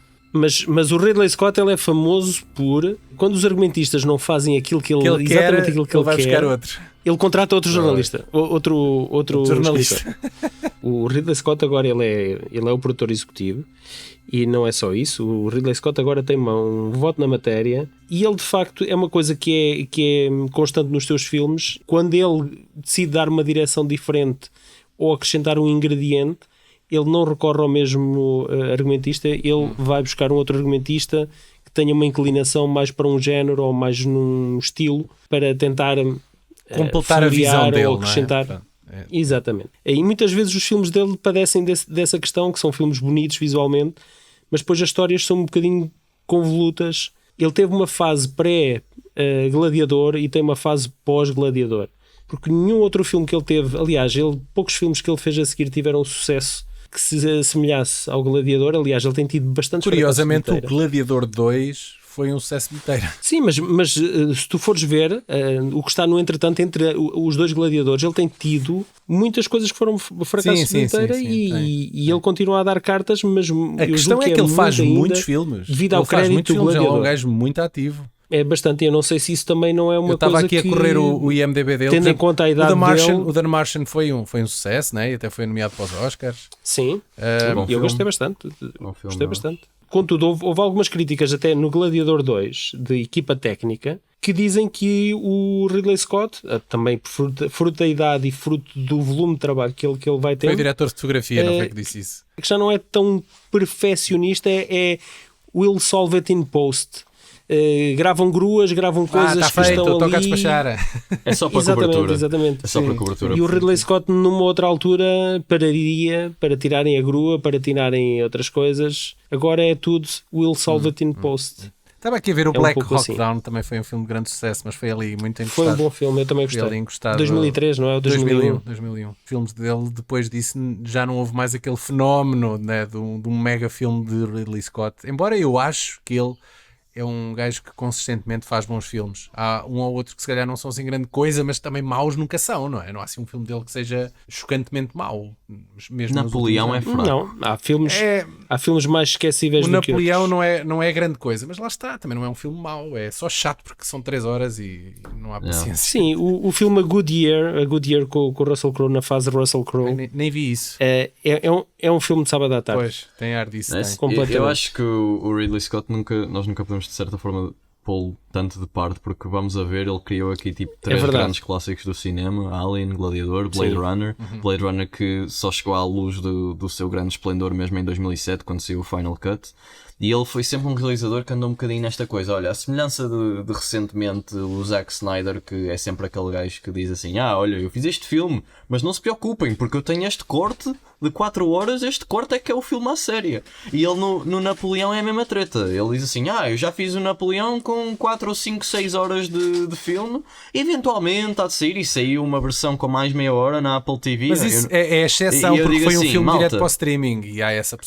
Mas o Ridley Scott ele é famoso por, quando os argumentistas não fazem aquilo que ele, Que ele quer, exatamente aquilo que ele ele vai quer, buscar outro. ele contrata outro jornalista, outro jornalista. escritor. O Ridley Scott agora ele é o produtor executivo e não é só isso. O Ridley Scott agora tem um voto na matéria e ele de facto é uma coisa que é constante nos seus filmes. Quando ele decide dar uma direção diferente ou acrescentar um ingrediente, ele não recorre ao mesmo argumentista, ele vai buscar um outro argumentista que tenha uma inclinação mais para um género ou mais num estilo para tentar Completar a visão florear dele, ou não é? acrescentar. Portanto, é. Exatamente. E muitas vezes os filmes dele padecem dessa questão, que são filmes bonitos visualmente, mas depois as histórias são um bocadinho convolutas. Ele teve uma fase pré-Gladiador e tem uma fase pós-Gladiador. Porque nenhum outro filme que ele teve, aliás, poucos filmes que ele fez a seguir tiveram um sucesso que se assemelhasse ao Gladiador. Aliás, ele tem tido bastante Curiosamente, o Gladiador 2 foi um sucesso inteiro. Sim, mas se tu fores ver o que está no entretanto entre os dois gladiadores, ele tem tido muitas coisas que foram fracassos Sim, inteira sim, e ele continua a dar cartas, mas A questão é que ele faz muitos filmes. devido Ele ao faz crédito muitos do filmes, ele é um gladiador. gajo muito ativo. É bastante, eu não sei se isso também não é uma Eu estava coisa aqui que... a correr o IMDB dele. tendo Por em exemplo, conta a idade dele... O The Martian foi um sucesso, né? E até foi nomeado para os Oscars. Sim, Bom eu filme. gostei bastante. Bom filme, Gostei não é? bastante. Contudo, houve algumas críticas até no Gladiador 2 de equipa técnica que dizem que o Ridley Scott, também fruto da idade e fruto do volume de trabalho que ele vai ter, Foi o diretor de fotografia, não foi que disse isso? que já não é tão perfeccionista, é will solve it in post. Gravam gruas, gravam coisas Está que feito, estão toca a ali. despachar. É só para cobertura. Exatamente. É só para Sim. cobertura. E o Ridley Scott numa outra altura pararia para tirarem a grua, para tirarem outras coisas. Agora é tudo will solve it in post. Estava aqui a ver o um Black pouco Hawk assim. Down, também foi um filme de grande sucesso, mas foi ali muito encostado. Foi um bom filme, eu também Foi ali gostei. encostado. 2003, não é? 2001. 2001. Filmes dele, depois disso, já não houve mais aquele fenómeno, né, de um mega filme de Ridley Scott. Embora eu acho que ele é um gajo que consistentemente faz bons filmes. Há um ou outro que se calhar não são assim grande coisa, mas também maus nunca são, não é? Não há assim um filme dele que seja chocantemente mau. Mesmo nos Napoleão é últimos anos. fraco. Não, há filmes mais esquecíveis O do que Napoleão outros. não é grande coisa, mas lá está, também não é um filme mau, é só chato porque são 3 horas e não há paciência. Sim, o filme A Good Year com o Russell Crowe na fase de Russell Crowe Nem vi isso. é um filme de sábado à tarde. Pois, tem ar disso. É, Tem. completamente. eu acho que o Ridley Scott nós nunca podemos de certa forma pô-lo tanto de parte, porque vamos a ver, ele criou aqui tipo 3 verdade. grandes clássicos do cinema: Alien, Gladiador, Blade Sim. Runner. Blade Runner que só chegou à luz do seu grande esplendor mesmo em 2007, quando saiu o Final Cut. E ele foi sempre um realizador que andou um bocadinho nesta coisa. Olha, a semelhança de recentemente o Zack Snyder, que é sempre aquele gajo que diz assim: olha, eu fiz este filme, mas não se preocupem, porque eu tenho este corte de 4 horas, este corte é que é o filme à séria. E ele no Napoleão é a mesma treta. Ele diz assim: eu já fiz o Napoleão com 4 ou 5, 6 horas de filme, eventualmente há de sair, e saiu uma versão com mais meia hora na Apple TV. Mas isso é exceção, porque foi assim, um filme malta, direto para o streaming e há essa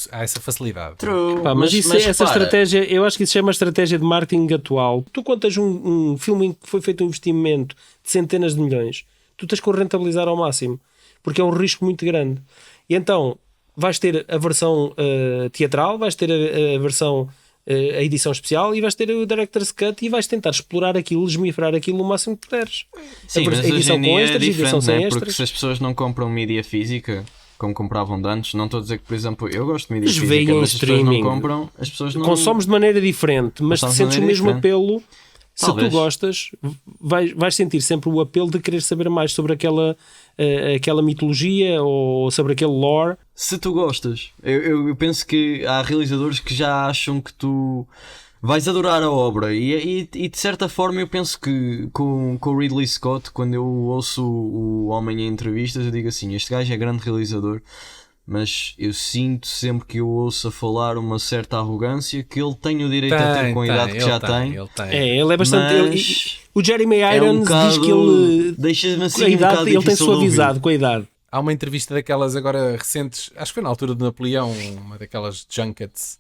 facilidade. True, Pá, mas essa repara, estratégia, eu acho que isso é uma estratégia de marketing atual. Tu contas um filme em que foi feito um investimento de centenas de milhões, tu tens que o rentabilizar ao máximo, porque é um risco muito grande. E então vais ter a versão teatral, vais ter a versão, a edição especial, e vais ter o Director's Cut, e vais tentar explorar aquilo, esmifrar aquilo o máximo que puderes. Sim, a mas hoje edição em com dia extras, é edição diferente, sem né? Porque extras. se as pessoas não compram mídia física como compravam de antes, não estou a dizer que, por exemplo, eu gosto de mídia Mas física, veem em mas as pessoas streaming. não compram, as pessoas não... Consomes de maneira diferente, mas Consomes de sentes o maneira mesmo diferente. apelo. Se Talvez. tu gostas, vais sentir sempre o apelo de querer saber mais sobre aquela mitologia ou sobre aquele lore. Se tu gostas, eu penso que há realizadores que já acham que tu vais adorar a obra, e de certa forma eu penso que com o Ridley Scott, quando eu ouço o homem em entrevistas, eu digo assim: este gajo é grande realizador, mas eu sinto sempre que eu ouço a falar uma certa arrogância que ele tem o direito a ter com a idade que já tem. Ele é bastante. Mas O Jeremy é um Irons diz que ele. deixa-me assim A um idade, bocado ele tem difícil de ouvir. suavizado com a idade. Há uma entrevista daquelas agora recentes, acho que foi na altura de Napoleão, uma daquelas junkets,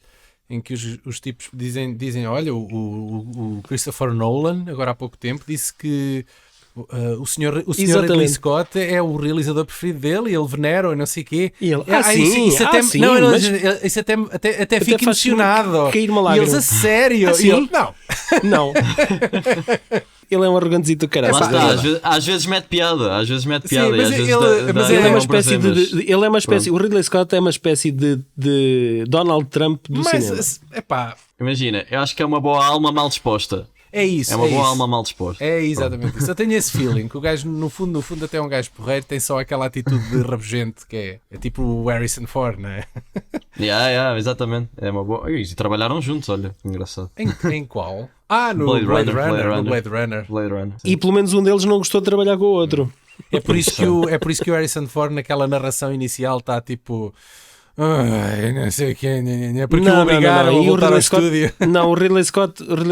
em que os tipos dizem olha, o Christopher Nolan, agora há pouco tempo, disse que o senhor Exatamente. Ridley Scott é o realizador preferido dele, e ele venera e não sei o quê. E ele, isso até, sim, não, mas isso até fica faz emocionado. cair uma E eles, lágrima. a sério? Sim. E ele, não. não. Ele é um arrogantezito do caralho. Lá está, às vezes mete piada, às vezes mete Sim, piada, e mas às vezes ele- mas Ele é uma um espécie prazer, mas- ele é uma espécie, o Ridley Scott é uma espécie de Donald Trump do cinema. Mas, epá, Imagina, eu acho que é uma boa alma mal disposta. é isso. É uma boa isso. alma mal disposta. É exatamente isso. Eu tenho esse feeling que o gajo, no fundo, até é um gajo porreiro, tem só aquela atitude de rabugente que é tipo o Harrison Ford, não é? Exatamente. É uma boa. E trabalharam juntos, olha, que engraçado. Em qual? Ah, no Blade Blade Runner, Runner. Blade No Runner. Blade Runner. Blade Runner. E pelo menos um deles não gostou de trabalhar com o outro. É por isso que o Harrison Ford, naquela narração inicial, está tipo. Ai, não sei o que, porque o obrigaram a E o voltar ao Ridley Scott, estúdio. não, o Ridley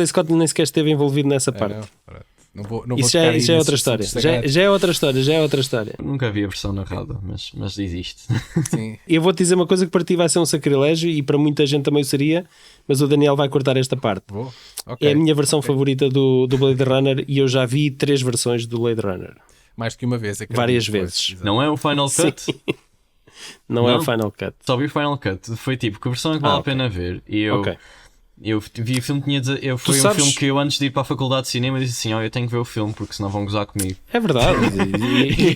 Scott nem sequer esteve envolvido nessa parte. Não vou Isso tocar aí já é nesses outra história. assuntos Já sagrados. é outra história. Nunca vi a versão narrada, mas existe. Sim. Eu vou-te dizer uma coisa que para ti vai ser um sacrilégio e para muita gente também o seria, mas o Daniel vai cortar esta parte. Vou. Ok. É a minha versão favorita do Blade Runner, e eu já vi 3 versões do Blade Runner. Mais que uma vez. acredito. Várias Pois, vezes. exato. Não é o Final Cut? Não é Não? o Final Cut. Só vi o Final Cut. Foi tipo, que versão é que vale a ok. pena ver? E Ok. eu vi o filme, foi um sabes- filme que eu, antes de ir para a faculdade de cinema, disse assim: eu tenho que ver o filme, porque senão vão gozar comigo. É verdade.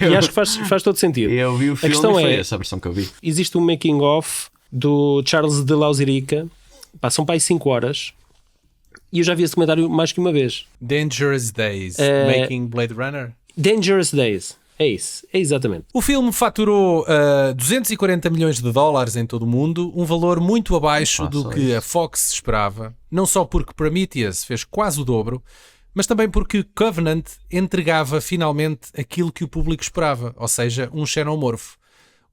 E acho que faz todo sentido. E eu vi o filme questão e foi é- essa a versão que eu vi. Existe um making of do Charles de Lauserica. São para aí 5 horas. E eu já vi esse documentário mais que uma vez. Dangerous Days. Making Blade Runner. Dangerous Days. É isso. É exatamente. O filme faturou 240 milhões de dólares em todo o mundo, um valor muito abaixo do só que isso. a Fox esperava, não só porque Prometheus fez quase o dobro, mas também porque Covenant entregava finalmente aquilo que o público esperava, ou seja, um xenomorfo.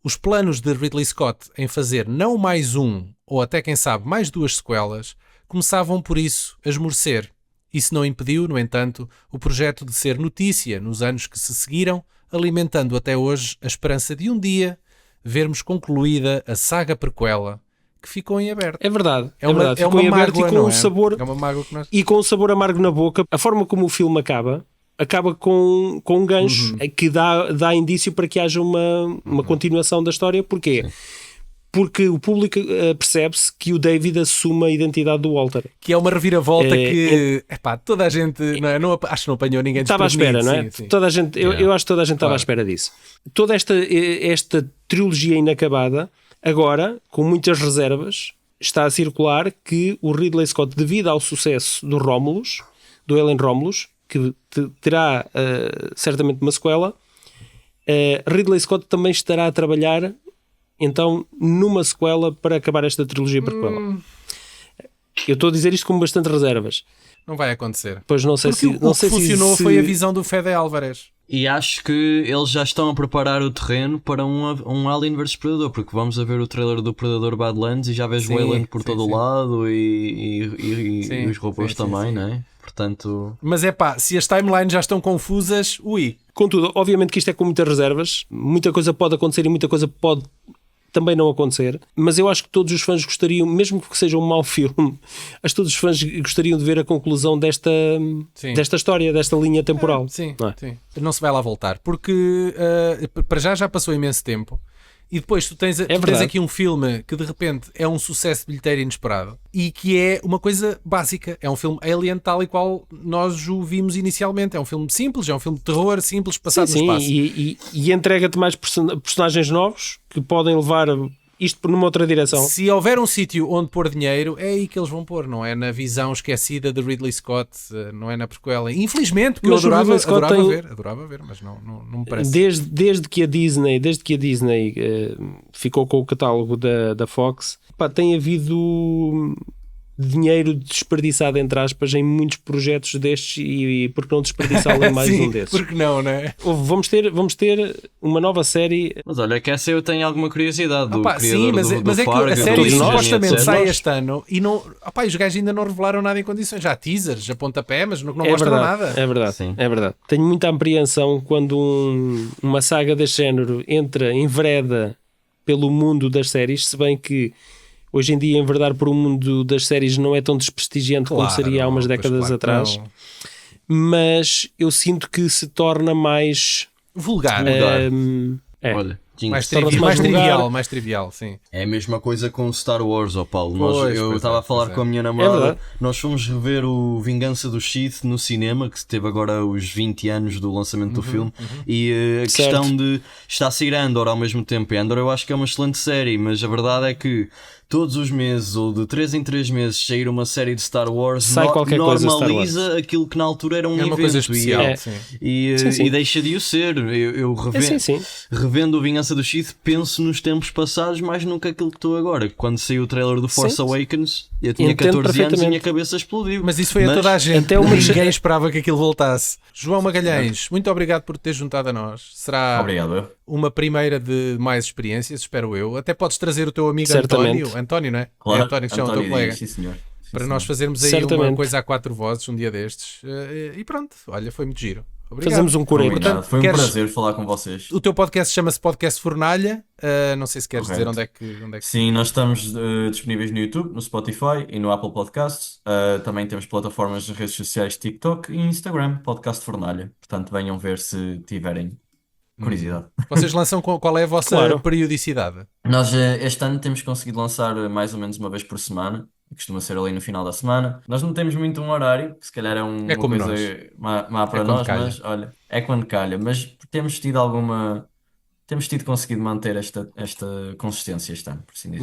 Os planos de Ridley Scott em fazer não mais um, ou até quem sabe mais 2 sequelas, começavam por isso a esmorecer. Isso não impediu, no entanto, o projeto de ser notícia nos anos que se seguiram, alimentando até hoje a esperança de um dia vermos concluída a saga prequela que ficou em aberto. É verdade. É uma, verdade. é Ficou uma em aberto mágoa, e com não um é? sabor É uma mágoa que nós... e com um sabor amargo na boca. A forma como o filme acaba com um gancho que dá indício para que haja uma continuação da história. Porquê? Sim. Porque o público percebe-se que o David assume a identidade do Walter. Que é uma reviravolta que epá, toda a gente acho que não apanhou ninguém Estava à espera, não é? desprevenido, sim. Toda a gente, eu acho que toda a gente estava à espera disso. Toda esta trilogia inacabada, agora, com muitas reservas, está a circular que o Ridley Scott, devido ao sucesso do Romulus, do Alien Romulus, que terá certamente uma sequela, Ridley Scott também estará a trabalhar então numa sequela para acabar esta trilogia prequela. Eu estou a dizer isto com bastante reservas. Não vai acontecer. Pois não sei Porque se... Não o sei que funcionou se... foi a visão do Fede Álvares. E acho que eles já estão a preparar o terreno para um Alien vs Predador, porque vamos a ver o trailer do Predador Badlands e já vês o Alien por todo o lado e os robôs também, não é? Portanto... Mas é pá, se as timelines já estão confusas, ui. Contudo, obviamente que isto é com muitas reservas. Muita coisa pode acontecer e muita coisa pode também não acontecer. Mas eu acho que todos os fãs gostariam, mesmo que seja um mau filme, acho que todos os fãs gostariam de ver a conclusão desta história, desta linha temporal. Sim, não é? sim. Não se vai lá voltar. Porque para já passou imenso tempo. E depois tu tens aqui um filme que de repente é um sucesso de bilheteira inesperado e que é uma coisa básica. É um filme Alien tal e qual nós o vimos inicialmente. É um filme simples, é um filme de terror simples, passado no espaço. E entrega-te mais personagens novos que podem levar isto por numa outra direção. Se houver um sítio onde pôr dinheiro, é aí que eles vão pôr. Não é na visão esquecida de Ridley Scott, não é na prequela. Infelizmente, porque eu adorava ver, mas não me parece. Desde que a Disney ficou com o catálogo da Fox, tem havido dinheiro desperdiçado, entre aspas, em muitos projetos destes e por que não desperdiçá-lo em mais um desses? Porque não, né? Vamos ter uma nova série. Mas olha, que essa eu tenho alguma curiosidade do criador sim, mas do é que Fargo, a série do supostamente etc. sai este ano e não, os gajos ainda não revelaram nada em condições. Já teasers, já pontapé, mas não mostram nada. É verdade. Tenho muita apreensão quando uma saga deste género envereda pelo mundo das séries, se bem que hoje em dia enverdar por um mundo das séries não é tão desprestigiante como seria há umas décadas atrás. Mas eu sinto que se torna mais vulgar. Olha, mais trivial, sim. É a mesma coisa com Star Wars, Paulo. Eu estava a falar com a minha É namorada. Nós fomos rever o Vingança do Sith no cinema, que teve agora os 20 anos do lançamento do filme. E a questão de estar a sair Andor ao mesmo tempo. E Andor eu acho que é uma excelente série, mas a verdade é que todos os meses, ou de 3 em 3 meses, sair uma série de Star Wars normaliza aquilo que na altura era um evento. Coisa especial. E deixa de o ser. Eu revendo o Vingança do Sith, penso nos tempos passados mais nunca aquilo que estou agora. Quando saiu o trailer do Force Awakens, eu tinha 14 anos e a minha cabeça explodiu. Mas isso foi a toda a gente. Ninguém esperava que aquilo voltasse. João Magalhães, muito obrigado por ter juntado a nós. Será uma primeira de mais experiências, espero eu. Até podes trazer o teu amigo António, não é? Claro. É António que chama o teu colega. Sim, senhor. Para nós fazermos aí uma coisa a 4 vozes um dia destes. E pronto, olha, foi muito giro. Obrigado. Fazemos um correio. Foi um prazer falar com vocês. O teu podcast chama-se Podcast Fornalha. Não sei se queres dizer onde é que... Sim, nós estamos disponíveis no YouTube, no Spotify e no Apple Podcasts. Também temos plataformas de redes sociais, TikTok e Instagram, Podcast Fornalha. Portanto, venham ver se tiverem curiosidade. Vocês lançam qual é a vossa periodicidade? Nós este ano temos conseguido lançar mais ou menos uma vez por semana. Costuma ser ali no final da semana. Nós não temos muito um horário, que se calhar é uma coisa má para nós, mas olha, é quando calha. Mas temos tido conseguido manter esta consistência este ano, por assim dizer.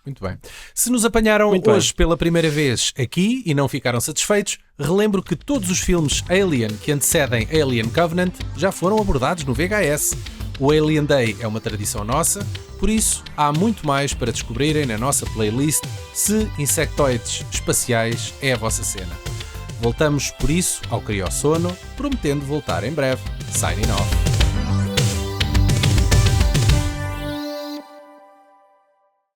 Muito bem. Se nos apanharam hoje pela primeira vez aqui e não ficaram satisfeitos, relembro que todos os filmes Alien que antecedem Alien Covenant já foram abordados no VHS. O Alien Day é uma tradição nossa, por isso há muito mais para descobrirem na nossa playlist se insectoides espaciais é a vossa cena. Voltamos, por isso, ao Criosono, prometendo voltar em breve. Signing off.